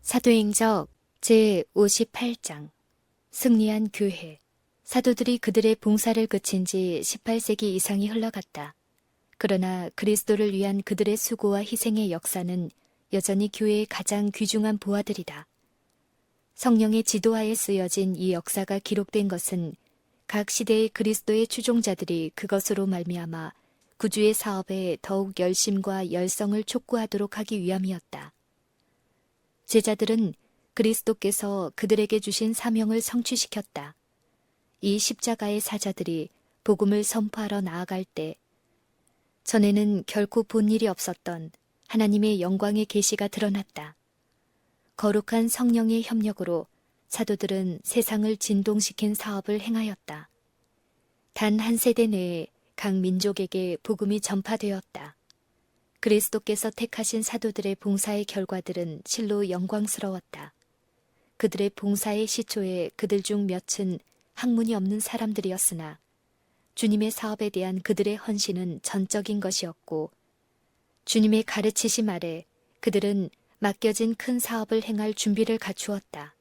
사도행적 제58장 승리한 교회. 사도들이 그들의 봉사를 그친 지 18세기 이상이 흘러갔다. 그러나 그리스도를 위한 그들의 수고와 희생의 역사는 여전히 교회의 가장 귀중한 보화들이다. 성령의 지도하에 쓰여진 이 역사가 기록된 것은 각 시대의 그리스도의 추종자들이 그것으로 말미암아 구주의 사업에 더욱 열심과 열성을 촉구하도록 하기 위함이었다. 제자들은 그리스도께서 그들에게 주신 사명을 성취시켰다. 이 십자가의 사자들이 복음을 선포하러 나아갈 때 전에는 결코 본 일이 없었던 하나님의 영광의 계시가 드러났다. 거룩한 성령의 협력으로 사도들은 세상을 진동시킨 사업을 행하였다. 단 한 세대 내에 각 민족에게 복음이 전파되었다. 그리스도께서 택하신 사도들의 봉사의 결과들은 실로 영광스러웠다. 그들의 봉사의 시초에 그들 중 몇은 학문이 없는 사람들이었으나 주님의 사업에 대한 그들의 헌신은 전적인 것이었고 주님의 가르치심 아래 그들은 맡겨진 큰 사업을 행할 준비를 갖추었다.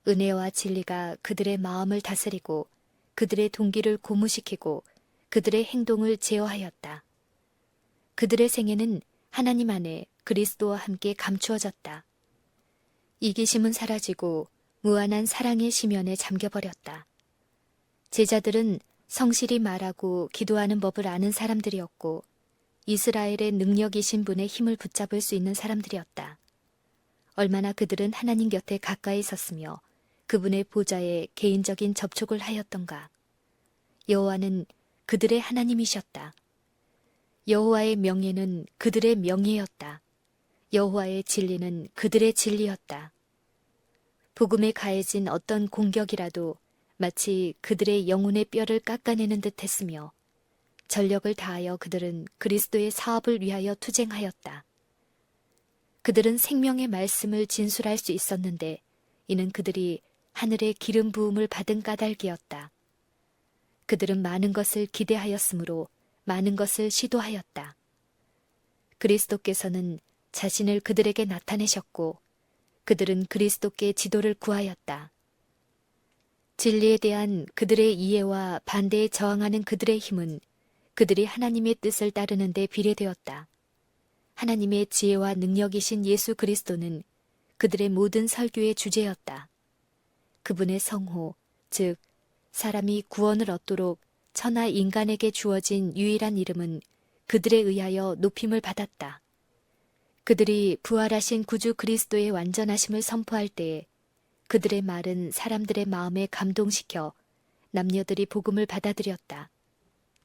은혜와 진리가 그들의 마음을 다스리고 그들의 동기를 고무시키고 그들의 행동을 제어하였다. 그들의 생애는 하나님 안에 그리스도와 함께 감추어졌다. 이기심은 사라지고 무한한 사랑의 심연에 잠겨버렸다. 제자들은 성실히 말하고 기도하는 법을 아는 사람들이었고 이스라엘의 능력이신 분의 힘을 붙잡을 수 있는 사람들이었다. 얼마나 그들은 하나님 곁에 가까이 있었으며 그분의 보좌에 개인적인 접촉을 하였던가. 여호와는 그들의 하나님이셨다. 여호와의 명예는 그들의 명예였다. 여호와의 진리는 그들의 진리였다. 복음에 가해진 어떤 공격이라도 마치 그들의 영혼의 뼈를 깎아내는 듯 했으며 전력을 다하여 그들은 그리스도의 사업을 위하여 투쟁하였다. 그들은 생명의 말씀을 진술할 수 있었는데 이는 그들이 하늘의 기름 부음을 받은 까닭이었다. 그들은 많은 것을 기대하였으므로 많은 것을 시도하였다. 그리스도께서는 자신을 그들에게 나타내셨고 그들은 그리스도께 지도를 구하였다. 진리에 대한 그들의 이해와 반대에 저항하는 그들의 힘은 그들이 하나님의 뜻을 따르는 데 비례되었다. 하나님의 지혜와 능력이신 예수 그리스도는 그들의 모든 설교의 주제였다. 그분의 성호, 즉 사람이 구원을 얻도록 천하 인간에게 주어진 유일한 이름은 그들에 의하여 높임을 받았다. 그들이 부활하신 구주 그리스도의 완전하심을 선포할 때에 그들의 말은 사람들의 마음에 감동시켜 남녀들이 복음을 받아들였다.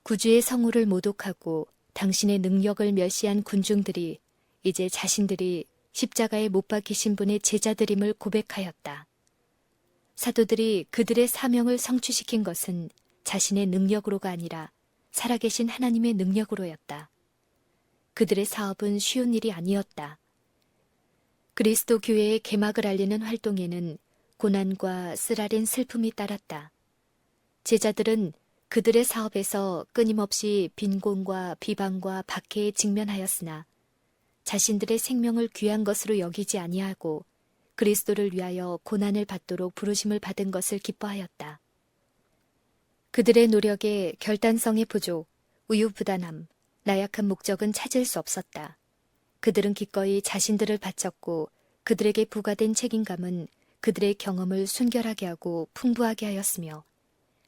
구주의 성호를 모독하고 당신의 능력을 멸시한 군중들이 이제 자신들이 십자가에 못 박히신 분의 제자들임을 고백하였다. 사도들이 그들의 사명을 성취시킨 것은 자신의 능력으로가 아니라 살아계신 하나님의 능력으로였다. 그들의 사업은 쉬운 일이 아니었다. 그리스도 교회의 개막을 알리는 활동에는 고난과 쓰라린 슬픔이 따랐다. 제자들은 그들의 사업에서 끊임없이 빈곤과 비방과 박해에 직면하였으나 자신들의 생명을 귀한 것으로 여기지 아니하고 그리스도를 위하여 고난을 받도록 부르심을 받은 것을 기뻐하였다. 그들의 노력에 결단성의 부족, 우유부단함, 나약한 목적은 찾을 수 없었다. 그들은 기꺼이 자신들을 바쳤고 그들에게 부과된 책임감은 그들의 경험을 순결하게 하고 풍부하게 하였으며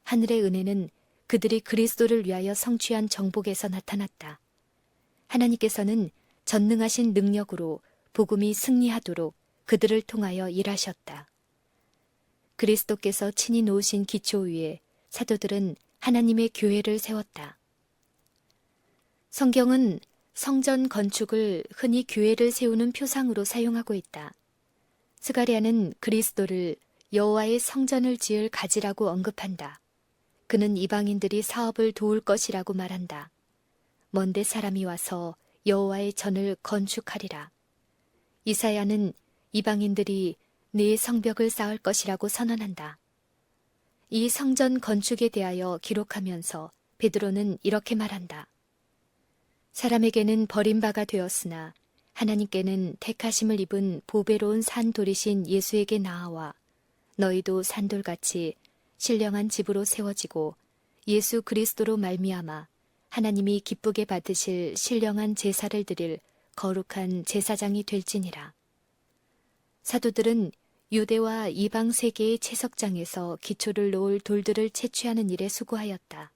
하늘의 은혜는 그들이 그리스도를 위하여 성취한 정복에서 나타났다. 하나님께서는 전능하신 능력으로 복음이 승리하도록 그들을 통하여 일하셨다. 그리스도께서 친히 놓으신 기초 위에 사도들은 하나님의 교회를 세웠다. 성경은 성전 건축을 흔히 교회를 세우는 표상으로 사용하고 있다. 스가랴는 그리스도를 여호와의 성전을 지을 가지라고 언급한다. 그는 이방인들이 사업을 도울 것이라고 말한다. 먼데 사람이 와서 여호와의 전을 건축하리라. 이사야는 이방인들이 네 성벽을 쌓을 것이라고 선언한다. 이 성전 건축에 대하여 기록하면서 베드로는 이렇게 말한다. 사람에게는 버림바가 되었으나 하나님께는 택하심을 입은 보배로운 산돌이신 예수에게 나아와 너희도 산돌같이 신령한 집으로 세워지고 예수 그리스도로 말미암아 하나님이 기쁘게 받으실 신령한 제사를 드릴 거룩한 제사장이 될지니라. 사도들은 유대와 이방 세계의 채석장에서 기초를 놓을 돌들을 채취하는 일에 수고하였다.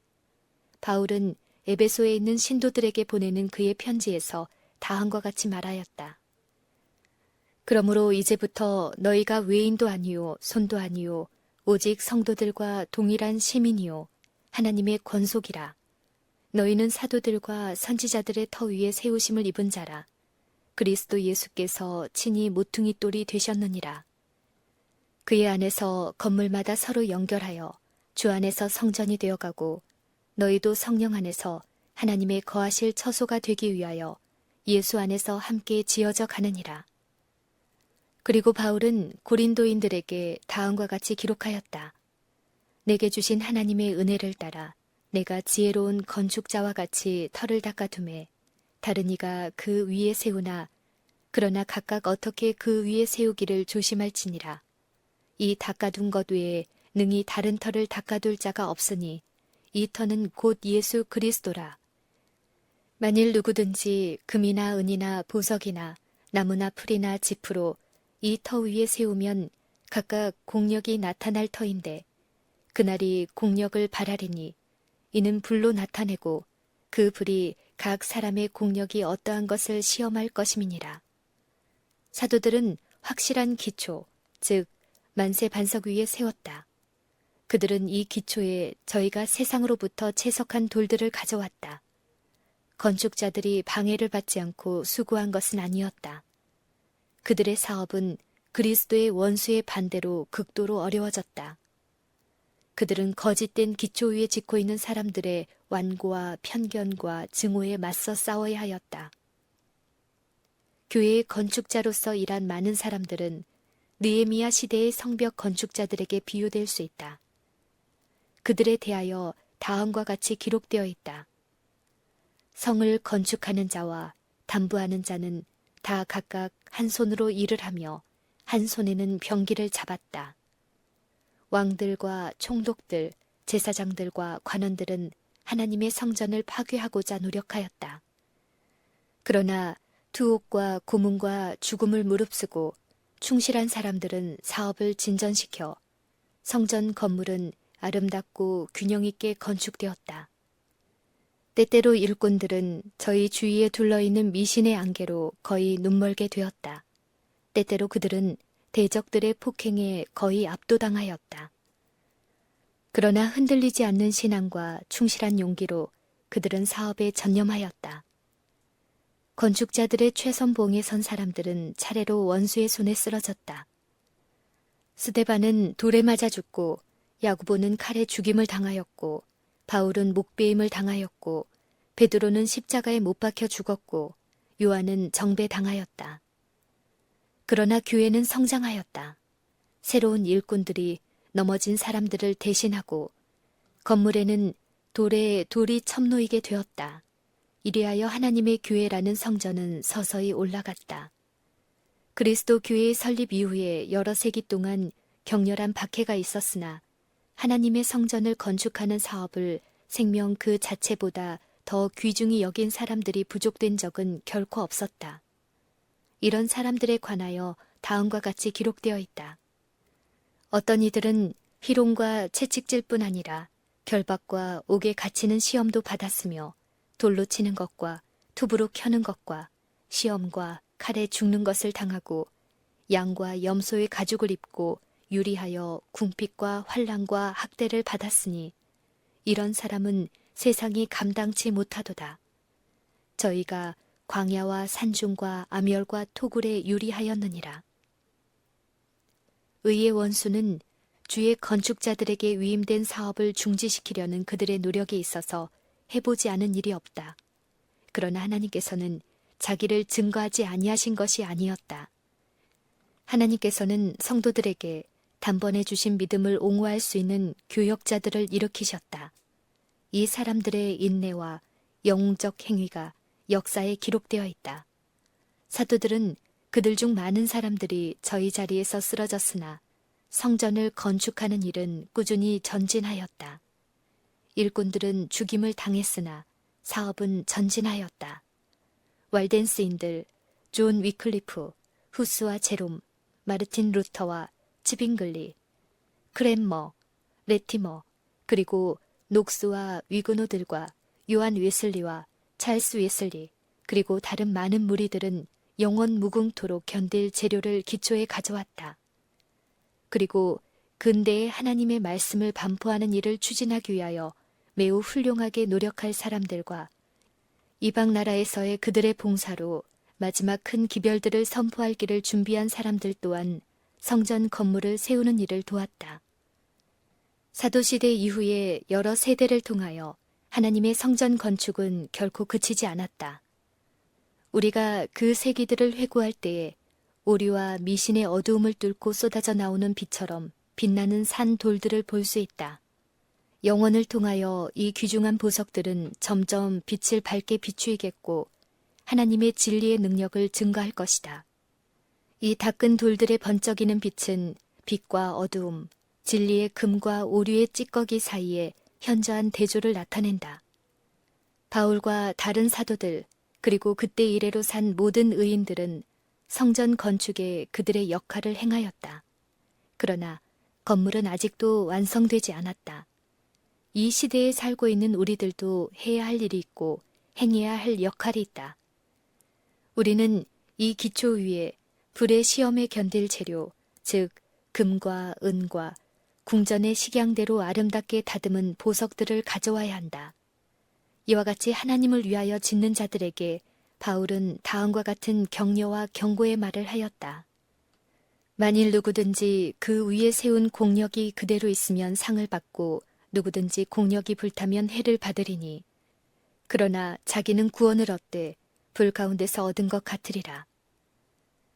바울은 에베소에 있는 신도들에게 보내는 그의 편지에서 다음과 같이 말하였다. 그러므로 이제부터 너희가 외인도 아니요 손도 아니요 오직 성도들과 동일한 시민이요 하나님의 권속이라. 너희는 사도들과 선지자들의 터 위에 세우심을 입은 자라. 그리스도 예수께서 친히 모퉁이 돌이 되셨느니라. 그의 안에서 건물마다 서로 연결하여 주 안에서 성전이 되어가고 너희도 성령 안에서 하나님의 거하실 처소가 되기 위하여 예수 안에서 함께 지어져 가느니라. 그리고 바울은 고린도인들에게 다음과 같이 기록하였다. 내게 주신 하나님의 은혜를 따라 내가 지혜로운 건축자와 같이 터를 닦아두매 다른 이가 그 위에 세우나 그러나 각각 어떻게 그 위에 세우기를 조심할지니라. 이 닦아둔 것 외에 능히 다른 터를 닦아둘 자가 없으니 이 터는 곧 예수 그리스도라. 만일 누구든지 금이나 은이나 보석이나 나무나 풀이나 짚으로 이 터 위에 세우면 각각 공력이 나타날 터인데 그날이 공력을 발하리니 이는 불로 나타내고 그 불이 각 사람의 공력이 어떠한 것을 시험할 것임이니라. 사도들은 확실한 기초, 즉 만세 반석 위에 세웠다. 그들은 이 기초에 저희가 세상으로부터 채석한 돌들을 가져왔다. 건축자들이 방해를 받지 않고 수고한 것은 아니었다. 그들의 사업은 그리스도의 원수의 반대로 극도로 어려워졌다. 그들은 거짓된 기초 위에 짓고 있는 사람들의 완고와 편견과 증오에 맞서 싸워야 하였다. 교회의 건축자로서 일한 많은 사람들은 느헤미야 시대의 성벽 건축자들에게 비유될 수 있다. 그들에 대하여 다음과 같이 기록되어 있다. 성을 건축하는 자와 담부하는 자는 다 각각 한 손으로 일을 하며 한 손에는 병기를 잡았다. 왕들과 총독들, 제사장들과 관원들은 하나님의 성전을 파괴하고자 노력하였다. 그러나 투옥과 고문과 죽음을 무릅쓰고 충실한 사람들은 사업을 진전시켜 성전 건물은 아름답고 균형 있게 건축되었다. 때때로 일꾼들은 저희 주위에 둘러있는 미신의 안개로 거의 눈멀게 되었다. 때때로 그들은 대적들의 폭행에 거의 압도당하였다. 그러나 흔들리지 않는 신앙과 충실한 용기로 그들은 사업에 전념하였다. 건축자들의 최선봉에 선 사람들은 차례로 원수의 손에 쓰러졌다. 스데반은 돌에 맞아 죽고 야고보는 칼에 죽임을 당하였고 바울은 목베임을 당하였고 베드로는 십자가에 못 박혀 죽었고 요한은 정배당하였다. 그러나 교회는 성장하였다. 새로운 일꾼들이 넘어진 사람들을 대신하고 건물에는 돌에 돌이 첨놓이게 되었다. 이리하여 하나님의 교회라는 성전은 서서히 올라갔다. 그리스도 교회의 설립 이후에 여러 세기 동안 격렬한 박해가 있었으나 하나님의 성전을 건축하는 사업을 생명 그 자체보다 더 귀중히 여긴 사람들이 부족된 적은 결코 없었다. 이런 사람들에 관하여 다음과 같이 기록되어 있다. 어떤 이들은 희롱과 채찍질뿐 아니라 결박과 옥에 갇히는 시험도 받았으며 돌로 치는 것과 톱으로 켜는 것과 시험과 칼에 죽는 것을 당하고 양과 염소의 가죽을 입고 유리하여 궁핍과 환난과 학대를 받았으니 이런 사람은 세상이 감당치 못하도다. 저희가 광야와 산중과 암열과 토굴에 유리하였느니라. 의의 원수는 주의 건축자들에게 위임된 사업을 중지시키려는 그들의 노력에 있어서 해보지 않은 일이 없다. 그러나 하나님께서는 자기를 증거하지 아니하신 것이 아니었다. 하나님께서는 성도들에게 단번에 주신 믿음을 옹호할 수 있는 교역자들을 일으키셨다. 이 사람들의 인내와 영웅적 행위가 역사에 기록되어 있다. 사도들은 그들 중 많은 사람들이 저희 자리에서 쓰러졌으나 성전을 건축하는 일은 꾸준히 전진하였다. 일꾼들은 죽임을 당했으나 사업은 전진하였다. 왈덴스인들, 존 위클리프, 후스와 제롬, 마르틴 루터와 치빙글리, 크랜머, 레티머, 그리고 녹스와 위그노들과 요한 웨슬리와 찰스 웨슬리, 그리고 다른 많은 무리들은 영원 무궁토록 견딜 재료를 기초에 가져왔다. 그리고 근대의 하나님의 말씀을 반포하는 일을 추진하기 위하여 매우 훌륭하게 노력할 사람들과 이방 나라에서의 그들의 봉사로 마지막 큰 기별들을 선포할 길을 준비한 사람들 또한 성전 건물을 세우는 일을 도왔다. 사도시대 이후에 여러 세대를 통하여 하나님의 성전 건축은 결코 그치지 않았다. 우리가 그 세기들을 회고할 때에 오류와 미신의 어두움을 뚫고 쏟아져 나오는 빛처럼 빛나는 산 돌들을 볼 수 있다. 영원을 통하여 이 귀중한 보석들은 점점 빛을 밝게 비추이겠고 하나님의 진리의 능력을 증거할 것이다. 이 닦은 돌들의 번쩍이는 빛은 빛과 어두움, 진리의 금과 오류의 찌꺼기 사이에 현저한 대조를 나타낸다. 바울과 다른 사도들, 그리고 그때 이래로 산 모든 의인들은 성전 건축에 그들의 역할을 행하였다. 그러나 건물은 아직도 완성되지 않았다. 이 시대에 살고 있는 우리들도 해야 할 일이 있고 행해야 할 역할이 있다. 우리는 이 기초 위에 불의 시험에 견딜 재료, 즉 금과 은과 궁전의 식양대로 아름답게 다듬은 보석들을 가져와야 한다. 이와 같이 하나님을 위하여 짓는 자들에게 바울은 다음과 같은 격려와 경고의 말을 하였다. 만일 누구든지 그 위에 세운 공력이 그대로 있으면 상을 받고 누구든지 공력이 불타면 해를 받으리니 그러나 자기는 구원을 얻되 불 가운데서 얻은 것 같으리라.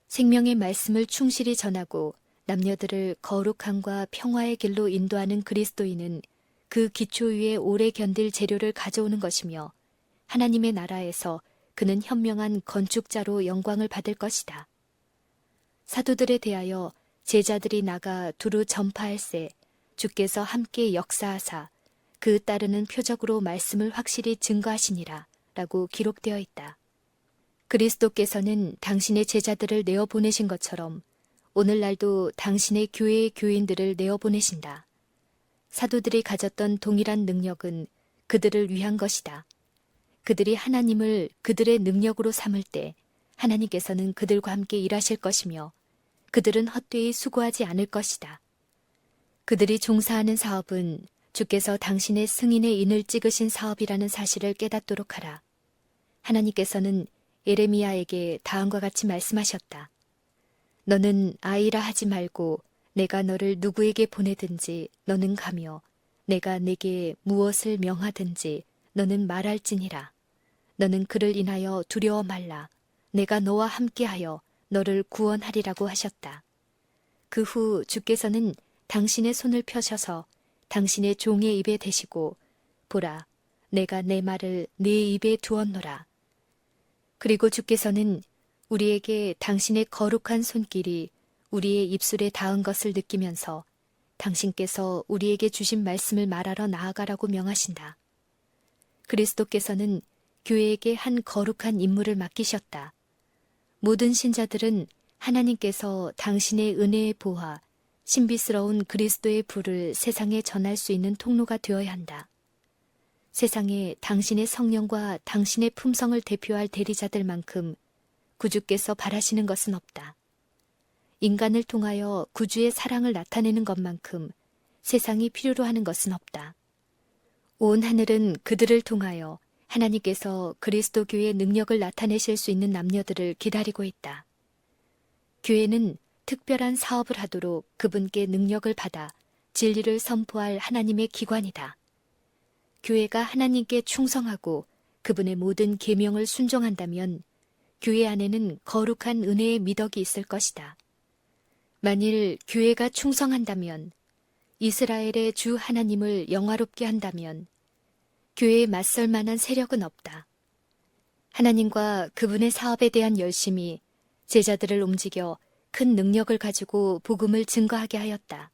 생명의 말씀을 충실히 전하고 남녀들을 거룩함과 평화의 길로 인도하는 그리스도인은 그 기초 위에 오래 견딜 재료를 가져오는 것이며 하나님의 나라에서 그는 현명한 건축자로 영광을 받을 것이다. 사도들에 대하여 제자들이 나가 두루 전파할세 주께서 함께 역사하사 그 따르는 표적으로 말씀을 확실히 증거하시니라 라고 기록되어 있다. 그리스도께서는 당신의 제자들을 내어보내신 것처럼 오늘날도 당신의 교회의 교인들을 내어보내신다. 사도들이 가졌던 동일한 능력은 그들을 위한 것이다. 그들이 하나님을 그들의 능력으로 삼을 때 하나님께서는 그들과 함께 일하실 것이며 그들은 헛되이 수고하지 않을 것이다. 그들이 종사하는 사업은 주께서 당신의 승인의 인을 찍으신 사업이라는 사실을 깨닫도록 하라. 하나님께서는 예레미야에게 다음과 같이 말씀하셨다. 너는 아이라 하지 말고 내가 너를 누구에게 보내든지 너는 가며 내가 내게 무엇을 명하든지 너는 말할지니라. 너는 그를 인하여 두려워 말라. 내가 너와 함께하여 너를 구원하리라고 하셨다. 그 후 주께서는 당신의 손을 펴셔서 당신의 종의 입에 대시고 보라, 내가 내 말을 네 입에 두었노라. 그리고 주께서는 우리에게 당신의 거룩한 손길이 우리의 입술에 닿은 것을 느끼면서 당신께서 우리에게 주신 말씀을 말하러 나아가라고 명하신다. 그리스도께서는 교회에게 한 거룩한 임무를 맡기셨다. 모든 신자들은 하나님께서 당신의 은혜의 보화, 신비스러운 그리스도의 불을 세상에 전할 수 있는 통로가 되어야 한다. 세상에 당신의 성령과 당신의 품성을 대표할 대리자들만큼 구주께서 바라시는 것은 없다. 인간을 통하여 구주의 사랑을 나타내는 것만큼 세상이 필요로 하는 것은 없다. 온 하늘은 그들을 통하여 하나님께서 그리스도 교회의 능력을 나타내실 수 있는 남녀들을 기다리고 있다. 교회는 특별한 사업을 하도록 그분께 능력을 받아 진리를 선포할 하나님의 기관이다. 교회가 하나님께 충성하고 그분의 모든 계명을 순종한다면 교회 안에는 거룩한 은혜의 미덕이 있을 것이다. 만일 교회가 충성한다면, 이스라엘의 주 하나님을 영화롭게 한다면 교회에 맞설 만한 세력은 없다. 하나님과 그분의 사업에 대한 열심이 제자들을 움직여 큰 능력을 가지고 복음을 증거하게 하였다.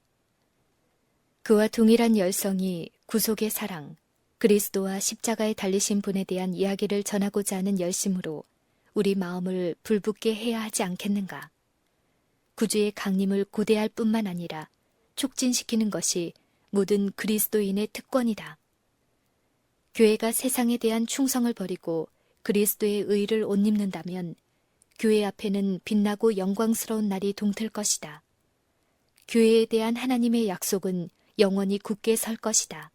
그와 동일한 열성이 구속의 사랑, 그리스도와 십자가에 달리신 분에 대한 이야기를 전하고자 하는 열심으로 우리 마음을 불붙게 해야 하지 않겠는가? 구주의 강림을 고대할 뿐만 아니라 촉진시키는 것이 모든 그리스도인의 특권이다. 교회가 세상에 대한 충성을 버리고 그리스도의 의를 옷 입는다면 교회 앞에는 빛나고 영광스러운 날이 동틀 것이다. 교회에 대한 하나님의 약속은 영원히 굳게 설 것이다.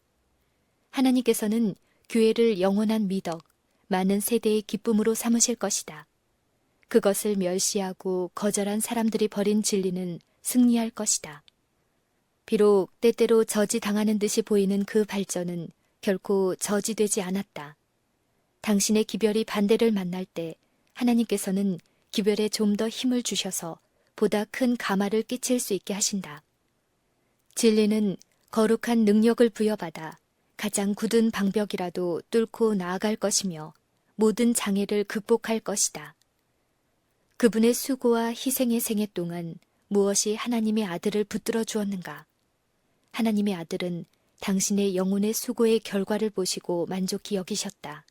하나님께서는 교회를 영원한 미덕, 많은 세대의 기쁨으로 삼으실 것이다. 그것을 멸시하고 거절한 사람들이 버린 진리는 승리할 것이다. 비록 때때로 저지당하는 듯이 보이는 그 발전은 결코 저지되지 않았다. 당신의 기별이 반대를 만날 때 하나님께서는 기별에 좀 더 힘을 주셔서 보다 큰 가마를 끼칠 수 있게 하신다. 진리는 거룩한 능력을 부여받아 가장 굳은 방벽이라도 뚫고 나아갈 것이며 모든 장애를 극복할 것이다. 그분의 수고와 희생의 생애 동안 무엇이 하나님의 아들을 붙들어 주었는가? 하나님의 아들은 당신의 영혼의 수고의 결과를 보시고 만족히 여기셨다.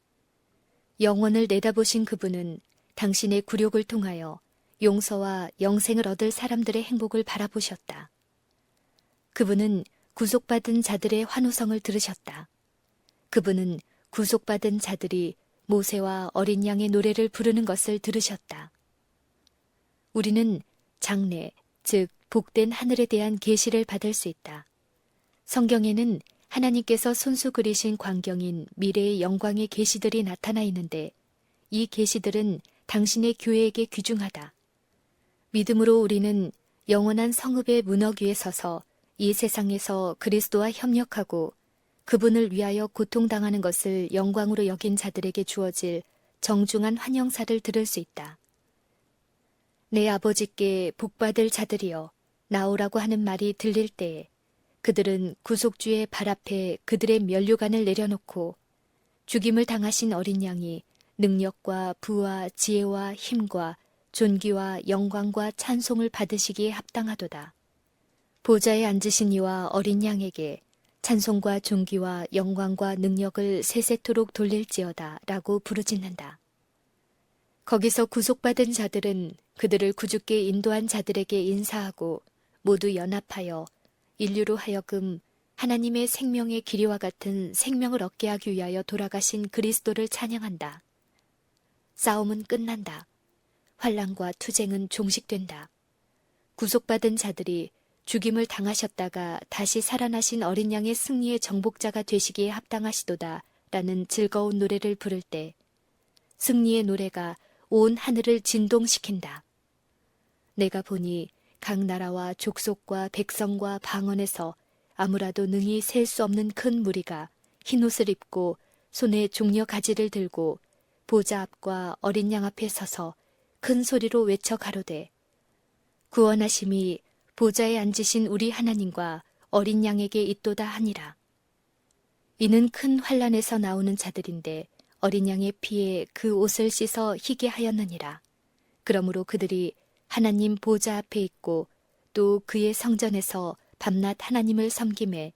영원을 내다보신 그분은 당신의 굴욕을 통하여 용서와 영생을 얻을 사람들의 행복을 바라보셨다. 그분은 구속받은 자들의 환호성을 들으셨다. 그분은 구속받은 자들이 모세와 어린 양의 노래를 부르는 것을 들으셨다. 우리는 장래, 즉 복된 하늘에 대한 계시를 받을 수 있다. 성경에는 하나님께서 손수 그리신 광경인 미래의 영광의 계시들이 나타나 있는데 이 계시들은 당신의 교회에게 귀중하다. 믿음으로 우리는 영원한 성읍의 문턱 위에 서서 이 세상에서 그리스도와 협력하고 그분을 위하여 고통당하는 것을 영광으로 여긴 자들에게 주어질 정중한 환영사를 들을 수 있다. 내 아버지께 복받을 자들이여 나오라고 하는 말이 들릴 때에 그들은 구속주의 발 앞에 그들의 면류관을 내려놓고 죽임을 당하신 어린 양이 능력과 부와 지혜와 힘과 존귀와 영광과 찬송을 받으시기에 합당하도다. 보좌에 앉으신 이와 어린 양에게 찬송과 존귀와 영광과 능력을 세세토록 돌릴지어다 라고 부르짖는다. 거기서 구속받은 자들은 그들을 구주께 인도한 자들에게 인사하고 모두 연합하여 인류로 하여금 하나님의 생명의 길이와 같은 생명을 얻게 하기 위하여 돌아가신 그리스도를 찬양한다. 싸움은 끝난다. 환난과 투쟁은 종식된다. 구속받은 자들이 죽임을 당하셨다가 다시 살아나신 어린 양의 승리의 정복자가 되시기에 합당하시도다 라는 즐거운 노래를 부를 때 승리의 노래가 온 하늘을 진동시킨다. 내가 보니 각 나라와 족속과 백성과 방언에서 아무라도 능히 셀 수 없는 큰 무리가 흰옷을 입고 손에 종려 가지를 들고 보좌 앞과 어린 양 앞에 서서 큰 소리로 외쳐 가로되 구원하심이 보좌에 앉으신 우리 하나님과 어린 양에게 있도다 하니라. 이는 큰 환난에서 나오는 자들인데 어린 양의 피에 그 옷을 씻어 희게 하였느니라. 그러므로 그들이 하나님 보좌 앞에 있고 또 그의 성전에서 밤낮 하나님을 섬기매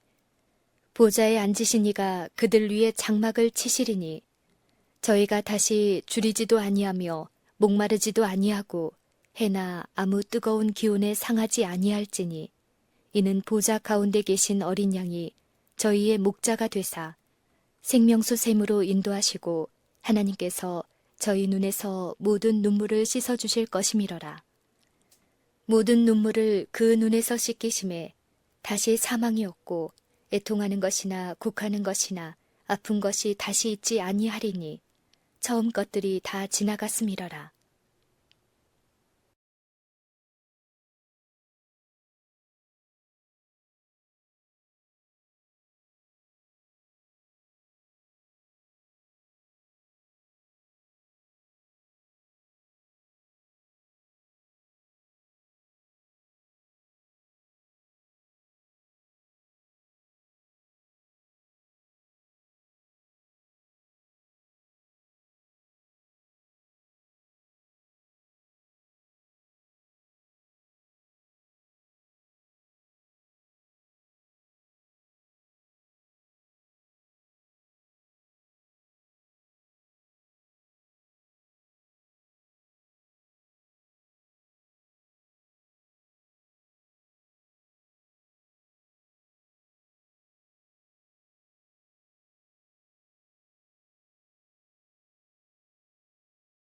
보좌에 앉으신 이가 그들 위에 장막을 치시리니 저희가 다시 줄이지도 아니하며 목마르지도 아니하고 해나 아무 뜨거운 기운에 상하지 아니할지니 이는 보좌 가운데 계신 어린 양이 저희의 목자가 되사 생명수 샘으로 인도하시고 하나님께서 저희 눈에서 모든 눈물을 씻어주실 것이미러라. 모든 눈물을 그 눈에서 씻기심에 다시 사망이 없고 애통하는 것이나 곡하는 것이나 아픈 것이 다시 있지 아니하리니 처음 것들이 다 지나갔음이러라.